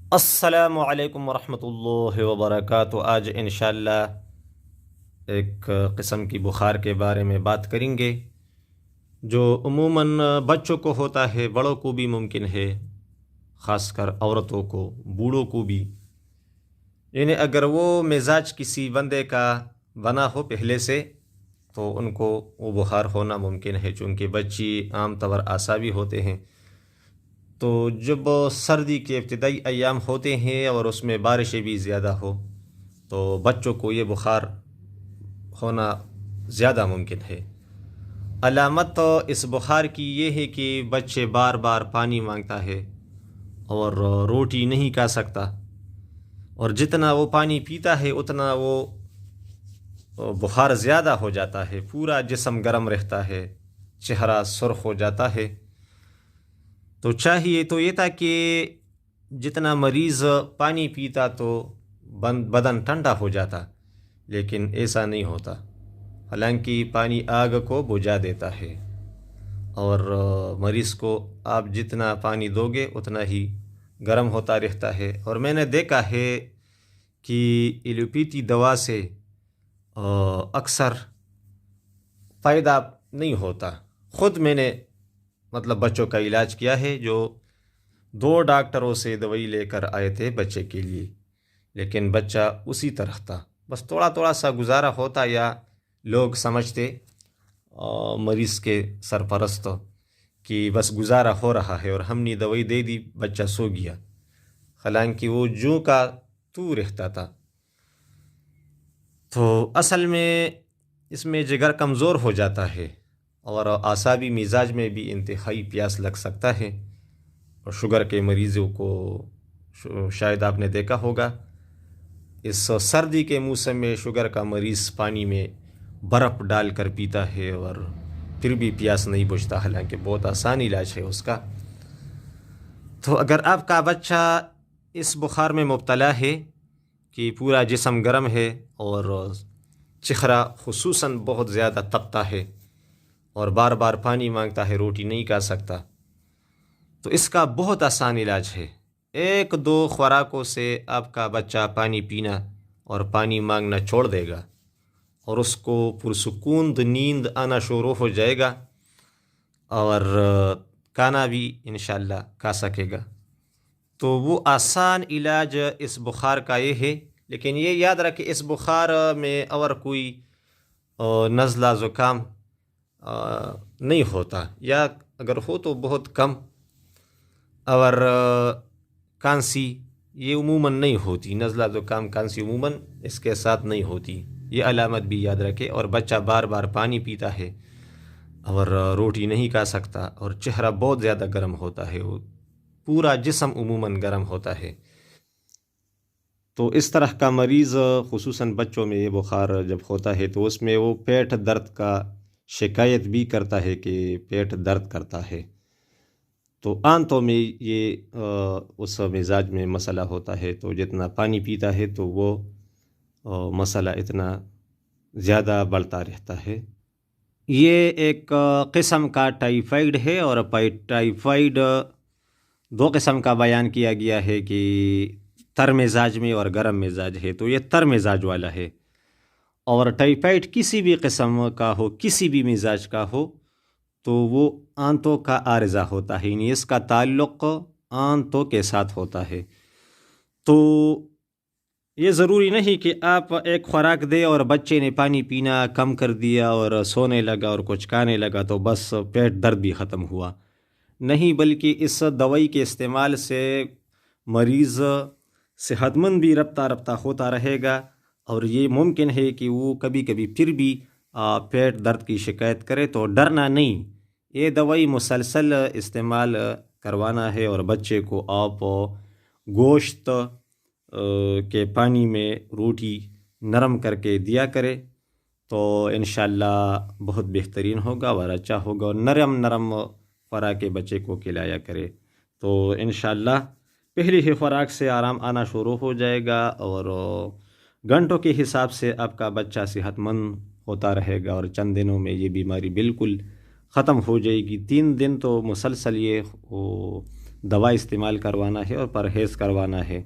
السلام علیکم ورحمۃ اللہ وبرکاتہ۔ آج انشاءاللہ ایک قسم کی بخار کے بارے میں بات کریں گے جو عموماً بچوں کو ہوتا ہے، بڑوں کو بھی ممکن ہے، خاص کر عورتوں کو، بوڑھوں کو بھی۔ یعنی اگر وہ مزاج کسی بندے کا بنا ہو پہلے سے تو ان کو وہ بخار ہونا ممکن ہے، چونکہ بچی عام طور اعصابی ہوتے ہیں۔ تو جب سردی کے ابتدائی ایام ہوتے ہیں اور اس میں بارشیں بھی زیادہ ہو تو بچوں کو یہ بخار ہونا زیادہ ممکن ہے۔ علامت اس بخار کی یہ ہے کہ بچے بار بار پانی مانگتا ہے اور روٹی نہیں کھا سکتا، اور جتنا وہ پانی پیتا ہے اتنا وہ بخار زیادہ ہو جاتا ہے، پورا جسم گرم رہتا ہے، چہرہ سرخ ہو جاتا ہے۔ تو چاہیے تو یہ تھا کہ جتنا مریض پانی پیتا تو بدن ٹھنڈا ہو جاتا، لیکن ایسا نہیں ہوتا۔ حالانکہ پانی آگ کو بجھا دیتا ہے، اور مریض کو آپ جتنا پانی دو گے اتنا ہی گرم ہوتا رہتا ہے۔ اور میں نے دیکھا ہے کہ ایلوپیتھی دوا سے اکثر فائدہ نہیں ہوتا۔ خود میں نے بچوں کا علاج کیا ہے، جو 2 ڈاکٹروں سے دوائی لے کر آئے تھے بچے کے لیے، لیکن بچہ اسی طرح تھا، بس تھوڑا تھوڑا سا گزارا ہوتا، یا لوگ سمجھتے مریض کے سرپرست کہ بس گزارا ہو رہا ہے، اور ہم نے دوائی دے دی، بچہ سو گیا، حالانکہ وہ جوں کا تو رہتا تھا۔ تو اصل میں اس میں جگر کمزور ہو جاتا ہے، اور اعصابی مزاج میں بھی انتہائی پیاس لگ سکتا ہے۔ اور شوگر کے مریضوں کو شاید آپ نے دیکھا ہوگا، اس سردی کے موسم میں شوگر کا مریض پانی میں برف ڈال کر پیتا ہے اور پھر بھی پیاس نہیں بجھتا، حالانکہ بہت آسان علاج ہے اس کا۔ تو اگر آپ کا بچہ اس بخار میں مبتلا ہے کہ پورا جسم گرم ہے اور چہرہ خصوصاً بہت زیادہ تپتا ہے اور بار بار پانی مانگتا ہے، روٹی نہیں کھا سکتا، تو اس کا بہت آسان علاج ہے۔ 1-2 خوراکوں سے آپ کا بچہ پانی پینا اور پانی مانگنا چھوڑ دے گا، اور اس کو پرسکون نیند آنا شروع ہو جائے گا، اور کھانا بھی انشاءاللہ کھا سکے گا۔ تو وہ آسان علاج اس بخار کا یہ ہے، لیکن یہ یاد رکھیں اس بخار میں اور کوئی نزلہ زکام نہیں ہوتا، یا اگر ہو تو بہت کم، اور کانسی یہ عموماً نہیں ہوتی، نزلہ زکام کانسی عموماً اس کے ساتھ نہیں ہوتی، یہ علامت بھی یاد رکھے۔ اور بچہ بار بار پانی پیتا ہے اور روٹی نہیں کھا سکتا، اور چہرہ بہت زیادہ گرم ہوتا ہے، وہ پورا جسم عموماً گرم ہوتا ہے۔ تو اس طرح کا مریض خصوصاً بچوں میں یہ بخار جب ہوتا ہے تو اس میں وہ پیٹ درد کا شکایت بھی کرتا ہے کہ پیٹ درد کرتا ہے۔ تو آنتوں میں یہ اس مزاج میں مسئلہ ہوتا ہے، تو جتنا پانی پیتا ہے تو وہ مسئلہ اتنا زیادہ بڑھتا رہتا ہے۔ یہ ایک قسم کا ٹائیفائیڈ ہے، اور ٹائیفائیڈ 2 قسم کا بیان کیا گیا ہے کہ تر مزاج میں اور گرم مزاج ہے، تو یہ تر مزاج والا ہے۔ اور ٹائیفائیڈ کسی بھی قسم کا ہو، کسی بھی مزاج کا ہو، تو وہ آنتوں کا عارضہ ہوتا ہے، یعنی اس کا تعلق آنتوں کے ساتھ ہوتا ہے۔ تو یہ ضروری نہیں کہ آپ ایک خوراک دے اور بچے نے پانی پینا کم کر دیا اور سونے لگا اور کچھ کھانے لگا تو بس پیٹ درد بھی ختم ہوا، نہیں، بلکہ اس دوائی کے استعمال سے مریض صحت مند بھی رفتہ رفتہ ہوتا رہے گا، اور یہ ممکن ہے کہ وہ کبھی کبھی پھر بھی پیٹ درد کی شکایت کرے، تو ڈرنا نہیں، یہ دوائی مسلسل استعمال کروانا ہے، اور بچے کو آپ گوشت کے پانی میں روٹی نرم کر کے دیا کرے، تو انشاءاللہ بہت بہترین ہوگا اور اچھا ہوگا، اور نرم نرم خوراک کے بچے کو کھلایا کرے، تو انشاءاللہ پہلی ہی خوراک سے آرام آنا شروع ہو جائے گا، اور گھنٹوں کے حساب سے آپ کا بچہ صحت مند ہوتا رہے گا، اور چند دنوں میں یہ بیماری بالکل ختم ہو جائے گی۔ 3 دن تو مسلسل یہ دوا استعمال کروانا ہے اور پرہیز کروانا ہے۔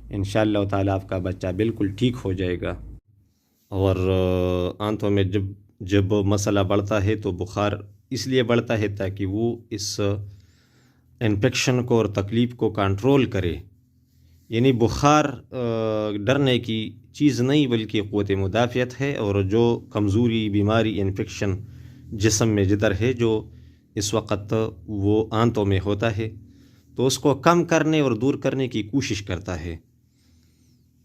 انشاءاللہ تعالیٰ آپ کا بچہ بالکل ٹھیک ہو جائے گا۔ اور آنتوں میں جب مسئلہ بڑھتا ہے تو بخار اس لیے بڑھتا ہے تاکہ وہ اس انفیکشن کو اور تکلیف کو کنٹرول کرے۔ یعنی بخار ڈرنے کی چیز نہیں بلکہ قوت مدافعت ہے، اور جو کمزوری، بیماری، انفیکشن جسم میں جدھر ہے جو اس وقت وہ آنتوں میں ہوتا ہے تو اس کو کم کرنے اور دور کرنے کی کوشش کرتا ہے۔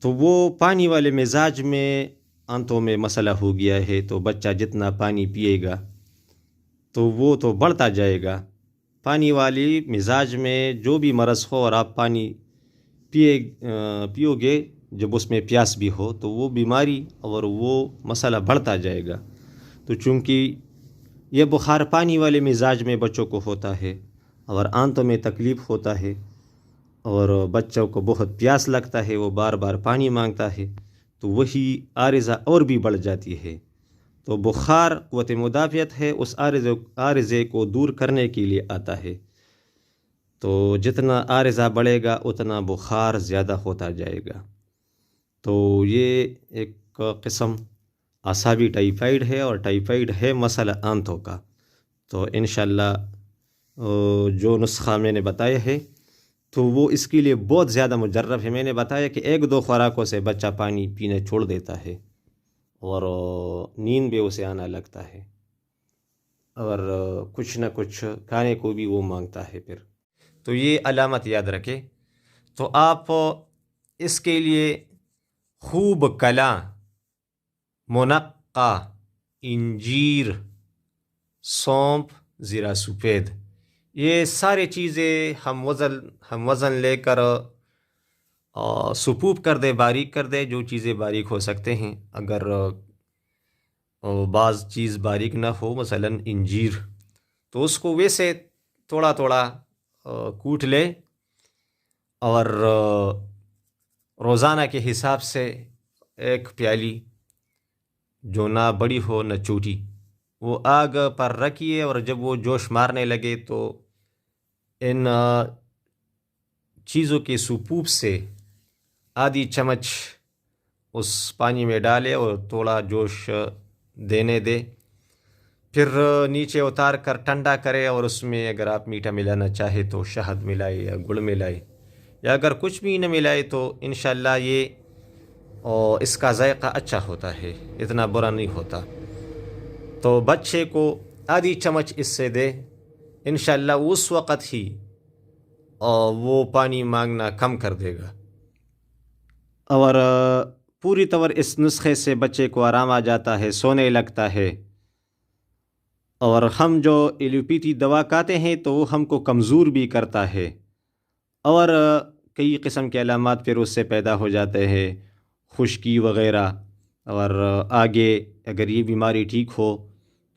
تو وہ پانی والے مزاج میں آنتوں میں مسئلہ ہو گیا ہے تو بچہ جتنا پانی پیے گا تو وہ تو بڑھتا جائے گا۔ پانی والی مزاج میں جو بھی مرض ہو اور آپ پانی پیو گے جب اس میں پیاس بھی ہو تو وہ بیماری اور وہ مسئلہ بڑھتا جائے گا۔ تو چونکہ یہ بخار پانی والے مزاج میں بچوں کو ہوتا ہے اور آنتوں میں تکلیف ہوتا ہے اور بچوں کو بہت پیاس لگتا ہے، وہ بار بار پانی مانگتا ہے، تو وہی عارضہ اور بھی بڑھ جاتی ہے۔ تو بخار قوت مدافعت ہے، اس عارضے کو دور کرنے کے لیے آتا ہے۔ تو جتنا عارضہ بڑھے گا اتنا بخار زیادہ ہوتا جائے گا۔ تو یہ ایک قسم اعصابی ٹائیفائیڈ ہے، اور ٹائیفائیڈ ہے مسئلہ آنتوں کا۔ تو انشاءاللہ جو نسخہ میں نے بتایا ہے تو وہ اس کے لیے بہت زیادہ مجرب ہے۔ میں نے بتایا کہ 1-2 خوراکوں سے بچہ پانی پینے چھوڑ دیتا ہے اور نیند بھی اسے آنا لگتا ہے، اور کچھ نہ کچھ کھانے کو بھی وہ مانگتا ہے پھر۔ تو یہ علامت یاد رکھے۔ تو آپ اس کے لیے خوب کلاں، منقع، انجیر، سونف، زیرہ سفید، یہ سارے چیزیں ہم وزن لے کر سپوپ کر دے، باریک کر دے۔ جو چیزیں باریک ہو سکتے ہیں، اگر بعض چیز باریک نہ ہو مثلا انجیر، تو اس کو ویسے تھوڑا تھوڑا کوٹ لے، اور روزانہ کے حساب سے 1 پیالی، جو نہ بڑی ہو نہ چھوٹی، وہ آگ پر رکھیے، اور جب وہ جوش مارنے لگے تو ان چیزوں کے سپوپ سے آدھی چمچ اس پانی میں ڈالے اور تھوڑا جوش دینے دے، پھر نیچے اتار کر ٹھنڈا کرے، اور اس میں اگر آپ میٹھا ملانا چاہے تو شہد ملائے یا گڑ ملائے، یا اگر کچھ بھی نہ ملائے تو انشاءاللہ یہ اس کا ذائقہ اچھا ہوتا ہے، اتنا برا نہیں ہوتا۔ تو بچے کو آدھی چمچ اس سے دے، انشاءاللہ اس وقت ہی وہ پانی مانگنا کم کر دے گا۔ اور پوری طور اس نسخے سے بچے کو آرام آ جاتا ہے، سونے لگتا ہے۔ اور ہم جو ایلوپیتھی دوا کھاتے ہیں تو وہ ہم کو کمزور بھی کرتا ہے، اور کئی قسم کے علامات پھر اس سے پیدا ہو جاتے ہیں، خشکی وغیرہ، اور آگے اگر یہ بیماری ٹھیک ہو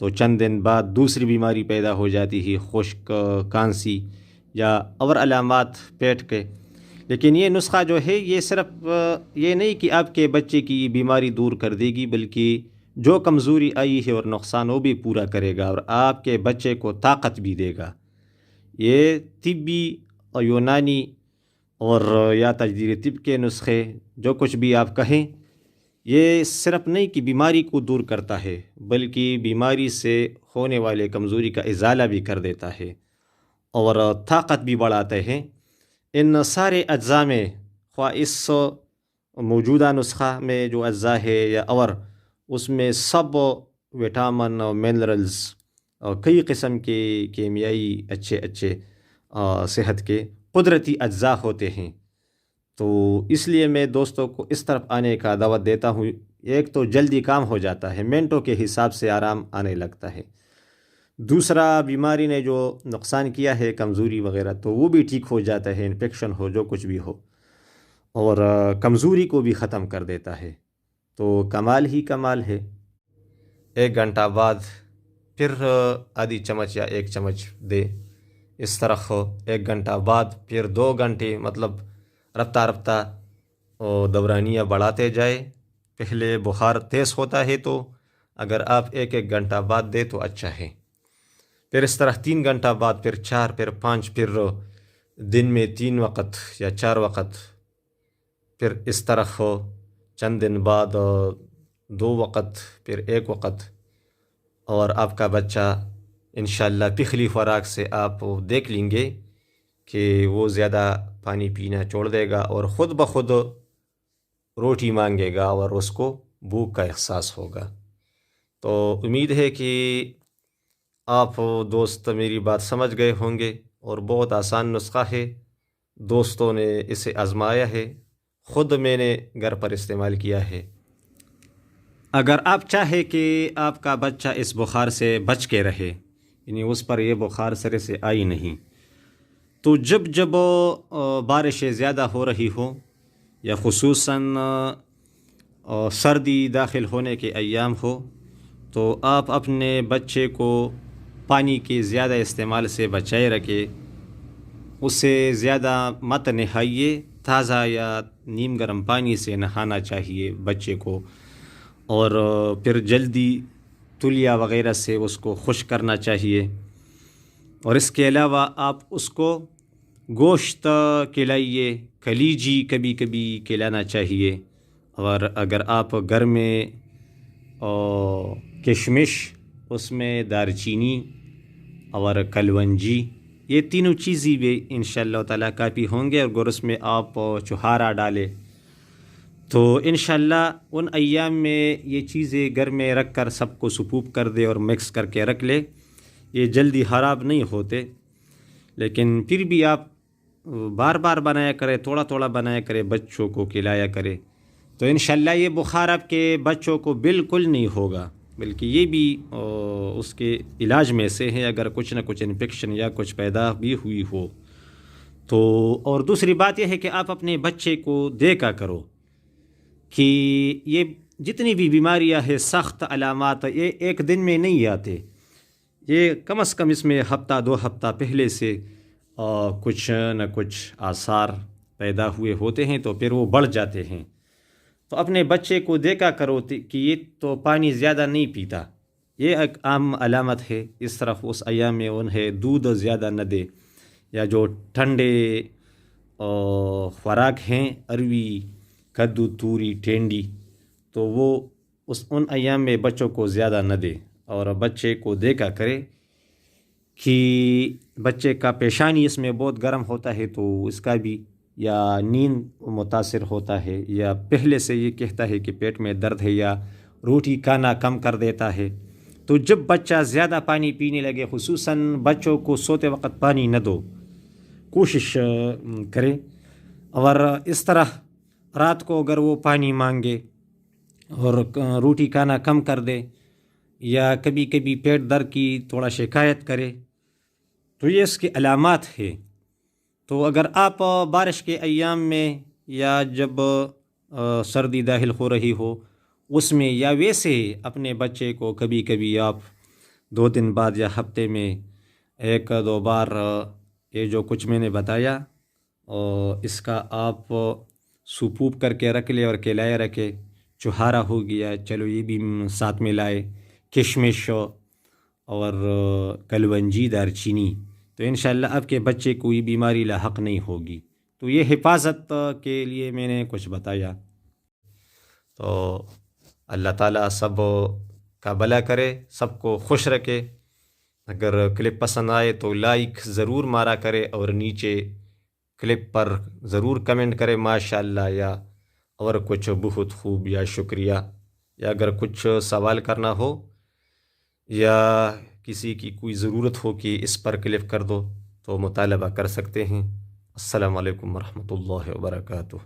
تو چند دن بعد دوسری بیماری پیدا ہو جاتی ہے، خشک، کانسی یا اور علامات پیٹ کے۔ لیکن یہ نسخہ جو ہے یہ صرف یہ نہیں کہ آپ کے بچے کی بیماری دور کر دے گی، بلکہ جو کمزوری آئی ہے اور نقصان وہ بھی پورا کرے گا، اور آپ کے بچے کو طاقت بھی دے گا۔ یہ طبی اور یونانی اور یا تجدید طب کے نسخے جو کچھ بھی آپ کہیں، یہ صرف نہیں کہ بیماری کو دور کرتا ہے بلکہ بیماری سے ہونے والے کمزوری کا ازالہ بھی کر دیتا ہے اور طاقت بھی بڑھاتے ہیں۔ ان سارے اجزاء میں، خواہ اس موجودہ نسخہ میں جو اجزاء ہے یا اور اس میں سب وٹامن اور منرلز اور کئی قسم کے کیمیائی اچھے صحت کے قدرتی اجزاء ہوتے ہیں۔ تو اس لیے میں دوستوں کو اس طرف آنے کا دعوت دیتا ہوں۔ ایک تو جلدی کام ہو جاتا ہے، منٹوں کے حساب سے آرام آنے لگتا ہے۔ دوسرا، بیماری نے جو نقصان کیا ہے، کمزوری وغیرہ، تو وہ بھی ٹھیک ہو جاتا ہے، انفیکشن ہو جو کچھ بھی ہو، اور کمزوری کو بھی ختم کر دیتا ہے۔ تو کمال ہی کمال ہے۔ 1 گھنٹہ بعد پھر آدھی چمچ یا 1 چمچ دے، اس طرح 1 گھنٹہ بعد پھر 2 گھنٹے، مطلب رفتہ رفتہ دورانیہ بڑھاتے جائے۔ پہلے بخار تیز ہوتا ہے تو اگر آپ 1 گھنٹہ بعد دے تو اچھا ہے۔ پھر اس طرح 3 گھنٹہ بعد، پھر 4، پھر 5، پھر دن میں 3 وقت یا 4 وقت، پھر اس طرح چند دن بعد 2 وقت، پھر 1 وقت، اور آپ کا بچہ انشاءاللہ پکھلی خوراک سے آپ دیکھ لیں گے کہ وہ زیادہ پانی پینا چھوڑ دے گا اور خود بخود روٹی مانگے گا اور اس کو بھوک کا احساس ہوگا۔ تو امید ہے کہ آپ دوست میری بات سمجھ گئے ہوں گے، اور بہت آسان نسخہ ہے، دوستوں نے اسے آزمایا ہے، خود میں نے گھر پر استعمال کیا ہے۔ اگر آپ چاہیں کہ آپ کا بچہ اس بخار سے بچ کے رہے، یعنی اس پر یہ بخار سرے سے آئی نہیں، تو جب بارشیں زیادہ ہو رہی ہوں یا خصوصاً سردی داخل ہونے کے ایام ہو، تو آپ اپنے بچے کو پانی کے زیادہ استعمال سے بچائے رکھے، اسے زیادہ مت نہائیے، تازہ یا نیم گرم پانی سے نہانا چاہیے بچے کو، اور پھر جلدی تولیہ وغیرہ سے اس کو خشک کرنا چاہیے۔ اور اس کے علاوہ آپ اس کو گوشت کھلائیے، کلیجی کبھی کبھی کھلانا چاہیے، اور اگر آپ گھر میں کشمش، اس میں دارچینی اور کلونجی، یہ تینوں چیزیں بھی انشاءاللہ تعالیٰ کافی ہوں گے، اور اس میں آپ چھہارا ڈالیں تو انشاءاللہ ان ایام میں یہ چیزیں گھر میں رکھ کر سب کو سپوپ کر دے اور مکس کر کے رکھ لے، یہ جلدی خراب نہیں ہوتے۔ لیکن پھر بھی آپ بار بار بنایا کرے، تھوڑا تھوڑا بنایا کرے، بچوں کو کھلایا کرے، تو انشاءاللہ یہ بخار آپ کے بچوں کو بالکل نہیں ہوگا، بلکہ یہ بھی اس کے علاج میں سے ہے، اگر کچھ نہ کچھ انفیکشن یا کچھ پیدا بھی ہوئی ہو تو۔ اور دوسری بات یہ ہے کہ آپ اپنے بچے کو دیکھا کرو کہ یہ جتنی بھی بیماریاں ہیں، سخت علامات، یہ ایک دن میں نہیں آتے، یہ کم از کم اس میں ہفتہ 2 ہفتہ پہلے سے کچھ نہ کچھ آثار پیدا ہوئے ہوتے ہیں، تو پھر وہ بڑھ جاتے ہیں۔ تو اپنے بچے کو دیکھا کرو کہ یہ تو پانی زیادہ نہیں پیتا، یہ ایک عام علامت ہے، اس طرح اس ایام میں انہیں دودھ زیادہ نہ دے، یا جو ٹھنڈے خوراک ہیں، اروی، کدو، توری، ٹینڈی، تو وہ ان ایام میں بچوں کو زیادہ نہ دے، اور بچے کو دیکھا کرے کہ بچے کا پیشانی اس میں بہت گرم ہوتا ہے، تو اس کا بھی یا نیند متاثر ہوتا ہے، یا پہلے سے یہ کہتا ہے کہ پیٹ میں درد ہے، یا روٹی کھانا کم کر دیتا ہے۔ تو جب بچہ زیادہ پانی پینے لگے، خصوصاً بچوں کو سوتے وقت پانی نہ دو، کوشش کرے، اور اس طرح رات کو اگر وہ پانی مانگے اور روٹی کھانا کم کر دے، یا کبھی کبھی پیٹ درد کی تھوڑا شکایت کرے، تو یہ اس کی علامات ہے۔ تو اگر آپ بارش کے ایام میں یا جب سردی داخل ہو رہی ہو اس میں، یا ویسے اپنے بچے کو کبھی کبھی آپ 2 دن بعد یا ہفتے میں 1-2 بار یہ جو کچھ میں نے بتایا اس کا آپ سپوپ کر کے رکھ لے اور کھلائے رکھے، چھہارا ہو گیا، چلو یہ بھی ساتھ میں لائے، کشمش اور کلونجی، دارچینی، تو انشاءاللہ آپ کے بچے کو یہ بیماری لاحق نہیں ہوگی۔ تو یہ حفاظت کے لیے میں نے کچھ بتایا۔ تو اللہ تعالیٰ سب کا بھلا کرے، سب کو خوش رکھے۔ اگر کلپ پسند آئے تو لائک ضرور مارا کرے، اور نیچے کلپ پر ضرور کمنٹ کرے ماشاءاللہ، یا اور کچھ بہت خوب، یا شکریہ، یا اگر کچھ سوال کرنا ہو یا کسی کی کوئی ضرورت ہو کہ اس پر کلک کر دو، تو مطالبہ کر سکتے ہیں۔ السلام علیکم ورحمۃ اللہ وبرکاتہ۔